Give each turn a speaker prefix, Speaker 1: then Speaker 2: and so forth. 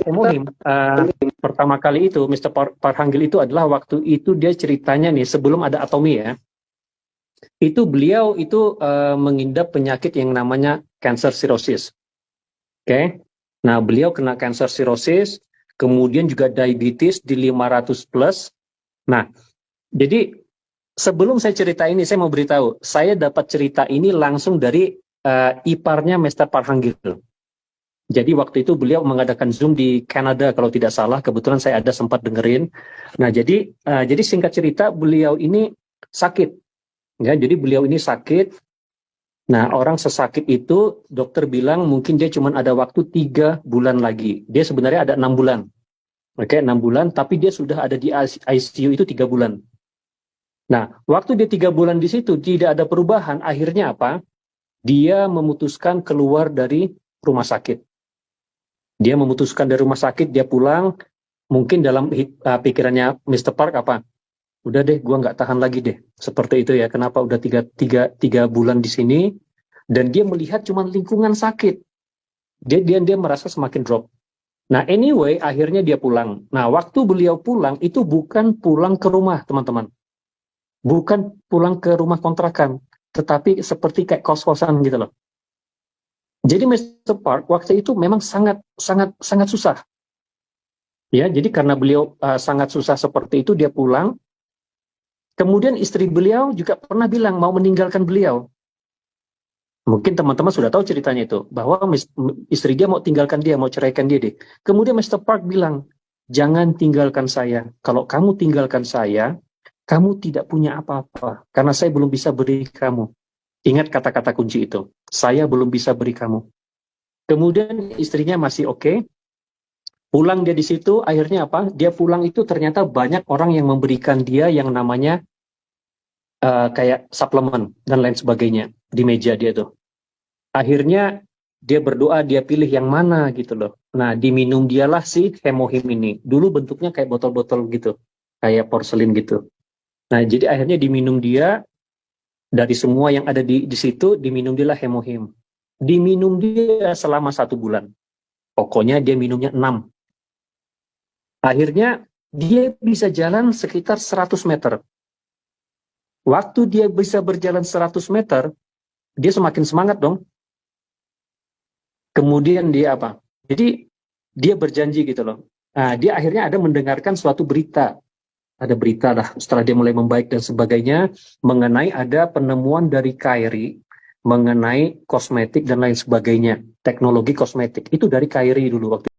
Speaker 1: Hemohim, pertama kali itu, Mr. Parhanggil itu adalah waktu itu dia ceritanya nih, sebelum ada Atomi ya, itu beliau itu mengidap penyakit yang namanya cancer cirrhosis. Oke. Nah, beliau kena cancer cirrhosis, kemudian juga diabetes di 500 plus. Nah, jadi sebelum saya cerita ini, saya mau beritahu, saya dapat cerita ini langsung dari iparnya Mr. Parhanggil. Jadi waktu itu beliau mengadakan Zoom di Kanada kalau tidak salah, kebetulan saya ada sempat dengerin. Nah, jadi singkat cerita beliau ini sakit. Ya, jadi beliau ini sakit. Nah, orang sesakit itu dokter bilang mungkin dia cuma ada waktu 3 bulan lagi. Dia sebenarnya ada 6 bulan. Oke, 6 bulan, tapi dia sudah ada di ICU itu 3 bulan. Nah, waktu dia 3 bulan di situ tidak ada perubahan, akhirnya apa? Dia memutuskan keluar dari rumah sakit. Dia memutuskan dari rumah sakit, dia pulang, mungkin dalam pikirannya Mr. Park apa? Udah deh, gua nggak tahan lagi deh. Seperti itu ya, kenapa udah tiga bulan di sini, dan dia melihat cuma lingkungan sakit. Dia merasa semakin drop. Nah, anyway, akhirnya dia pulang. Nah, waktu beliau pulang, itu bukan pulang ke rumah, teman-teman. Bukan pulang ke rumah kontrakan, tetapi seperti kayak kos-kosan gitu loh. Jadi Mr. Park waktu itu memang sangat susah. Ya, jadi karena beliau sangat susah seperti itu, dia pulang. Kemudian istri beliau juga pernah bilang mau meninggalkan beliau. Mungkin teman-teman sudah tahu ceritanya itu, bahwa istri dia mau tinggalkan dia, mau ceraikan dia deh. Kemudian Mr. Park bilang, jangan tinggalkan saya. Kalau kamu tinggalkan saya, kamu tidak punya apa-apa, karena saya belum bisa beri kamu. Ingat kata-kata kunci itu, saya belum bisa beri kamu. Kemudian istrinya masih oke. Pulang dia di situ, akhirnya apa? Dia pulang itu ternyata banyak orang yang memberikan dia yang namanya kayak suplemen dan lain sebagainya di meja dia tuh. Akhirnya dia berdoa, dia pilih yang mana gitu loh. Nah, diminum dialah si Hemohim ini. Dulu bentuknya kayak botol-botol gitu, kayak porselin gitu. Nah, jadi akhirnya diminum dia, dari semua yang ada di situ, diminum dialah Hemohim. Diminum dia selama 1 bulan. Pokoknya dia minumnya 6. Akhirnya dia bisa jalan sekitar 100 meter. Waktu dia bisa berjalan 100 meter, dia semakin semangat dong. Kemudian dia apa? Jadi dia berjanji gitu loh. Nah, dia akhirnya ada mendengarkan suatu berita. Ada berita lah setelah dia mulai membaik dan sebagainya mengenai ada penemuan dari Kyrie mengenai kosmetik dan lain sebagainya. Teknologi kosmetik. Itu dari Kyrie dulu waktu